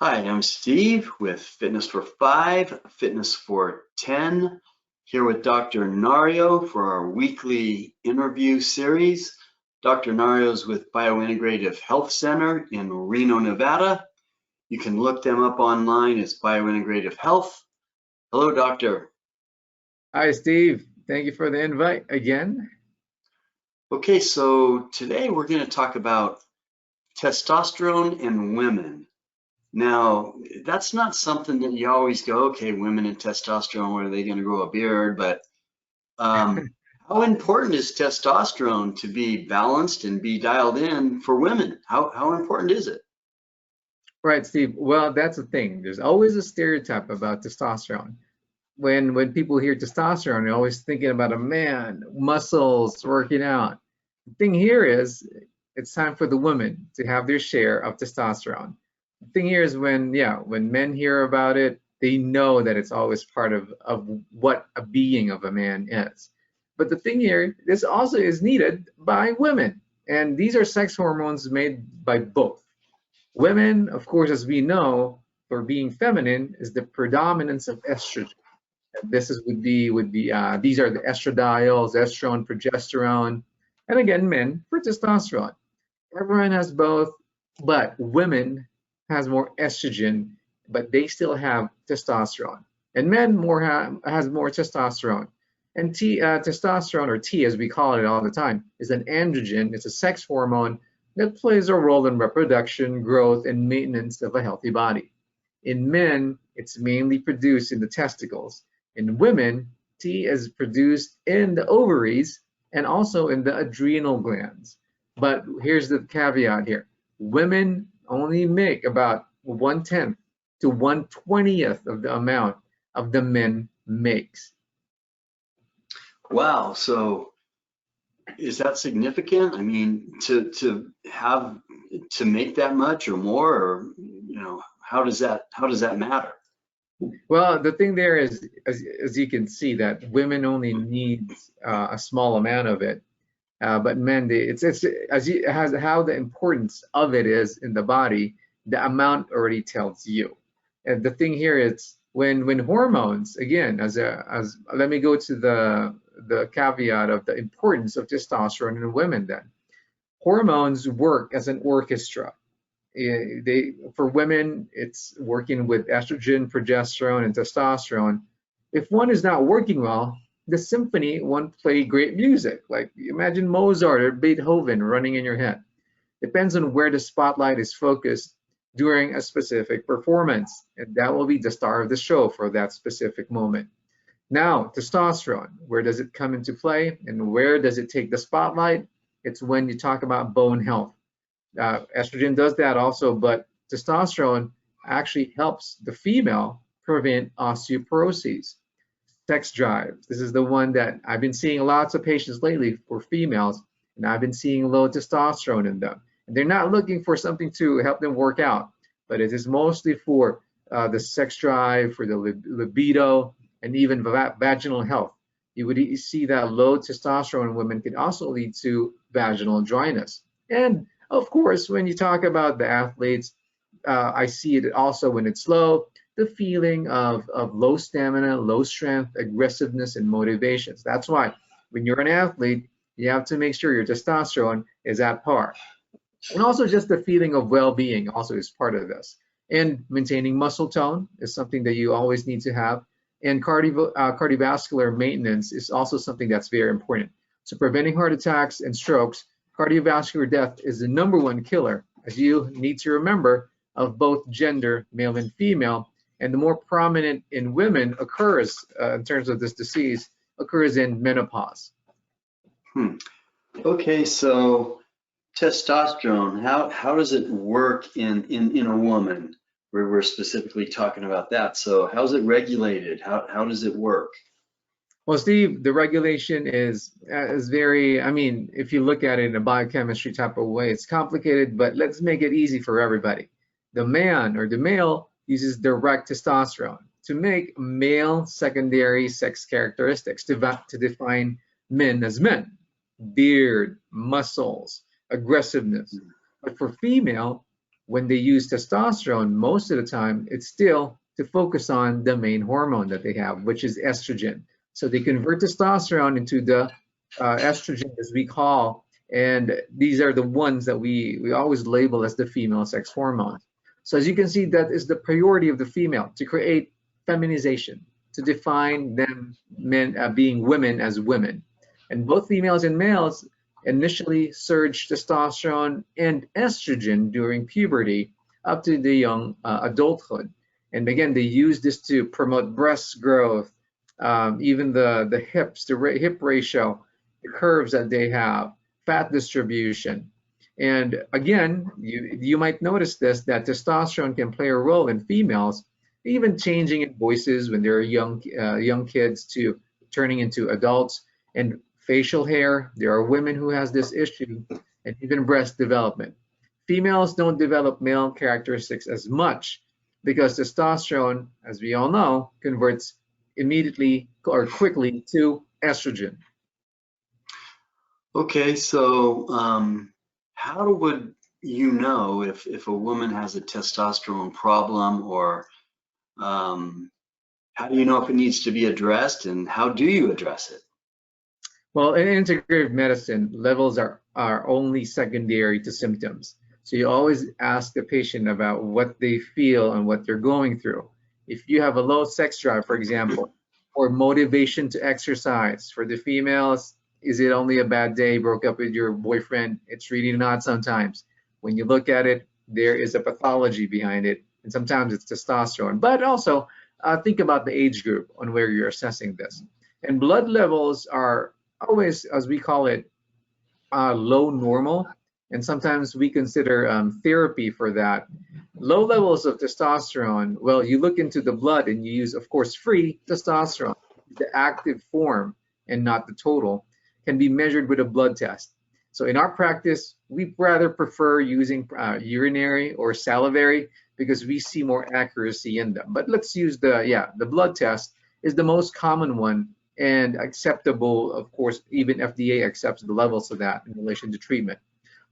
Hi, I'm Steve with Fitness for 5, Fitness for 10, here with Dr. Nario for our weekly interview series. Dr. Nario is with Biointegrative Health Center in Reno, Nevada. You can look them up online as Biointegrative Health. Hello, doctor. Hi, Steve. Thank you for the invite again. Okay, so today we're going to talk about testosterone in women. Now, that's not something that you always go, okay, women and testosterone, when are they going to grow a beard? But how important is testosterone to be balanced and be dialed in for women? How important is it? Right, Steve. Well, that's the thing. There's always a stereotype about testosterone. When people hear testosterone, they're always thinking about a man, muscles, working out. The thing here is it's time for the women to have their share of testosterone. The thing here is when men hear about it, they know that it's always part of what a being of a man is. But the thing here, this also is needed by women. And these are sex hormones made by both. Women, of course, as we know, for being feminine, is the predominance of estrogen. This is would be these are the estradiols, estrone, progesterone, and again, men for testosterone. Everyone has both, but women has more estrogen, but they still have testosterone, and men has more testosterone. And testosterone, or T as we call it all the time, is an androgen. It's a sex hormone that plays a role in reproduction, growth, and maintenance of a healthy body. In men, it's mainly produced in the testicles. In women, T is produced in the ovaries and also in the adrenal glands. But here's the caveat here. Women only make about 1/10 to 1/20th of the amount of the men makes. Wow, so is that significant? I mean, to make that much or more, or how does that matter? Well, the thing there is, as you can see, that women only need a small amount of it. But men, it's as how the importance of it is in the body, the amount already tells you. And the thing here is when hormones, again, as let me go to the caveat of the importance of testosterone in women. Then hormones work as an orchestra. They for women, it's working with estrogen, progesterone, and testosterone. If one is not working well, the symphony won't play great music. Like imagine Mozart or Beethoven running in your head. Depends on where the spotlight is focused during a specific performance, and that will be the star of the show for that specific moment. Now, testosterone, where does it come into play and where does it take the spotlight? It's when you talk about bone health. Estrogen does that also, but testosterone actually helps the female prevent osteoporosis. Sex drive. This is the one that I've been seeing lots of patients lately for females, and I've been seeing low testosterone in them. And they're not looking for something to help them work out, but it is mostly for the sex drive, for the libido, and even vaginal health. You would see that low testosterone in women can also lead to vaginal dryness. And of course, when you talk about the athletes, I see it also when it's low, the feeling of low stamina, low strength, aggressiveness, and motivations. That's why when you're an athlete, you have to make sure your testosterone is at par. And also just the feeling of well-being also is part of this. And maintaining muscle tone is something that you always need to have. And cardiovascular maintenance is also something that's very important. So preventing heart attacks and strokes, cardiovascular death is the #1 killer, as you need to remember, of both gender, male and female. And the more prominent in women occurs in terms of this disease occurs in menopause. Hmm. Okay, so testosterone, how does it work in a woman? We're specifically talking about that. So how's it regulated? How does it work? Well, Steve, the regulation is very, I mean, if you look at it in a biochemistry type of way, it's complicated, but let's make it easy for everybody. The man or the male uses direct testosterone to make male secondary sex characteristics to define men as men, beard, muscles, aggressiveness. But for female, when they use testosterone, most of the time, it's still to focus on the main hormone that they have, which is estrogen. So they convert testosterone into the estrogen, as we call, and these are the ones that we always label as the female sex hormones. So as you can see, that is the priority of the female, to create feminization, to define them men being women as women. And both females and males initially surge testosterone and estrogen during puberty up to the young adulthood. And again, they use this to promote breast growth, even the hips, hip ratio, the curves that they have, fat distribution. And again, you might notice this, that testosterone can play a role in females, even changing in voices when they're young kids to turning into adults, and facial hair. There are women who has this issue, and even breast development. Females don't develop male characteristics as much because testosterone, as we all know, converts immediately or quickly to estrogen. Okay, so how would you know if a woman has a testosterone problem, or how do you know if it needs to be addressed, and how do you address it? Well, in integrative medicine, levels are only secondary to symptoms. So you always ask the patient about what they feel and what they're going through. If you have a low sex drive, for example, or motivation to exercise, for the females, is it only a bad day, broke up with your boyfriend? It's really not sometimes. When you look at it, there is a pathology behind it, and sometimes it's testosterone. But also, think about the age group on where you're assessing this. And blood levels are always, as we call it, low normal, and sometimes we consider therapy for that. Low levels of testosterone, well, you look into the blood and you use, of course, free testosterone, the active form and not the total, can be measured with a blood test. So in our practice, we rather prefer using urinary or salivary because we see more accuracy in them. But let's use the blood test is the most common one and acceptable. Of course, even FDA accepts the levels of that in relation to treatment.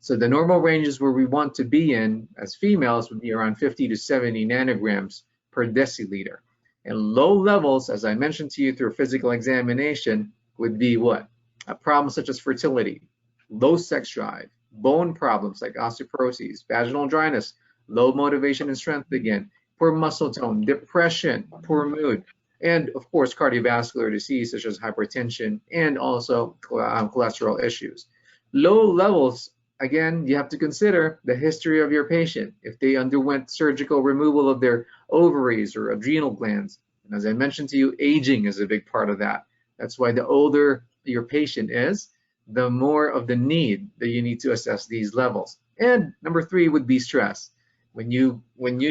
So the normal ranges where we want to be in as females would be around 50 to 70 nanograms per deciliter. And low levels, as I mentioned to you through physical examination, would be what? A problem such as fertility, low sex drive, bone problems like osteoporosis, vaginal dryness, low motivation and strength again, poor muscle tone, depression, poor mood, and of course cardiovascular disease such as hypertension and also cholesterol issues. Low levels, again, you have to consider the history of your patient. If they underwent surgical removal of their ovaries or adrenal glands, and as I mentioned to you, aging is a big part of that. That's why the older your patient is, the more of the need that you need to assess these levels. And number 3 would be stress. When you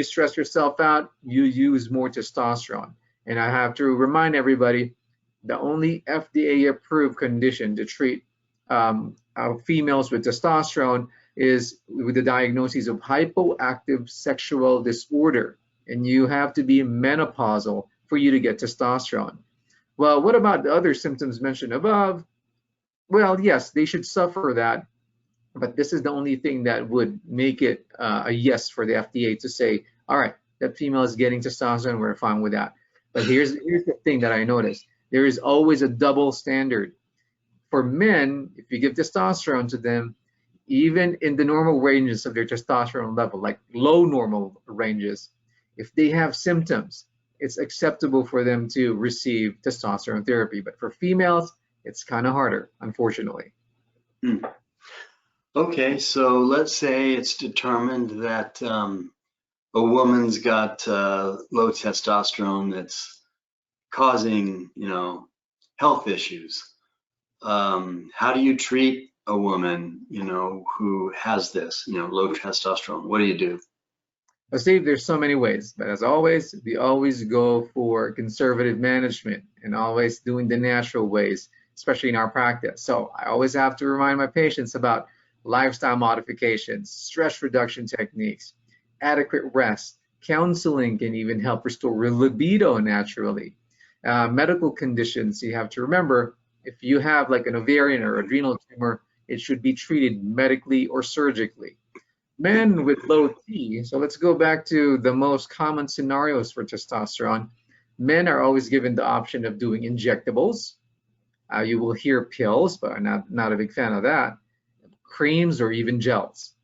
stress yourself out, you use more testosterone. And I have to remind everybody, the only FDA approved condition to treat females with testosterone is with the diagnosis of hypoactive sexual disorder. And you have to be menopausal for you to get testosterone. Well, what about the other symptoms mentioned above? Well, yes, they should suffer that, but this is the only thing that would make it a yes for the FDA to say, all right, that female is getting testosterone, we're fine with that. But here's the thing that I noticed. There is always a double standard. For men, if you give testosterone to them, even in the normal ranges of their testosterone level, like low normal ranges, if they have symptoms, it's acceptable for them to receive testosterone therapy. But for females, it's kind of harder, unfortunately. Okay, so let's say it's determined that a woman's got low testosterone that's causing, health issues. How do you treat a woman, who has this, low testosterone? What do you do? Well, Steve, there's so many ways, but as always, we always go for conservative management and always doing the natural ways, especially in our practice. So I always have to remind my patients about lifestyle modifications, stress reduction techniques, adequate rest. Counseling can even help restore libido naturally. Medical conditions, you have to remember, if you have like an ovarian or adrenal tumor, it should be treated medically or surgically. Men with low T, so let's go back to the most common scenarios for testosterone. Men are always given the option of doing injectables. You will hear pills, but I'm not a big fan of that. Creams or even gels.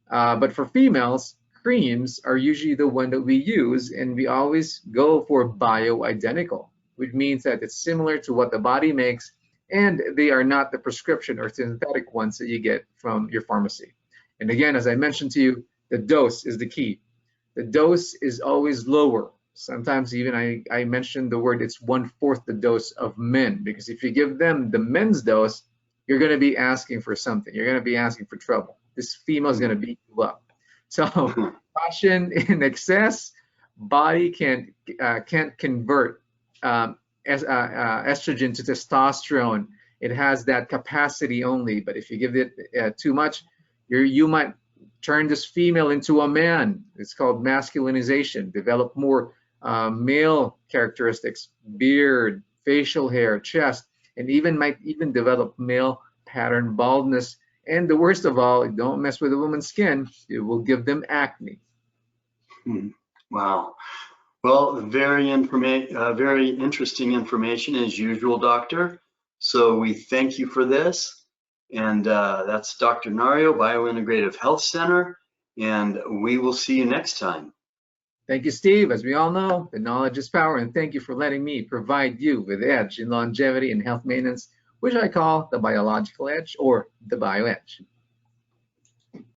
But for females, creams are usually the one that we use, and we always go for bioidentical, which means that it's similar to what the body makes, and they are not the prescription or synthetic ones that you get from your pharmacy. And again, as I mentioned to you, the dose is the key. The dose is always lower. Sometimes even I mentioned the word, it's 1/4 the dose of men, because if you give them the men's dose, you're going to be asking for something. You're going to be asking for trouble. This female is going to beat you up. So caution in excess. Body can't convert estrogen to testosterone. It has that capacity only. But if you give it too much, you might turn this female into a man. It's called masculinization. Develop more male characteristics, beard, facial hair, chest, and might even develop male pattern baldness. And the worst of all, don't mess with a woman's skin. It will give them acne. Wow. Well, very interesting information as usual, Doctor. So we thank you for this. And that's Dr. Nario, Biointegrative Health Center. And we will see you next time. Thank you, Steve. As we all know, the knowledge is power, and thank you for letting me provide you with edge in longevity and health maintenance, which I call the biological edge or the bio edge.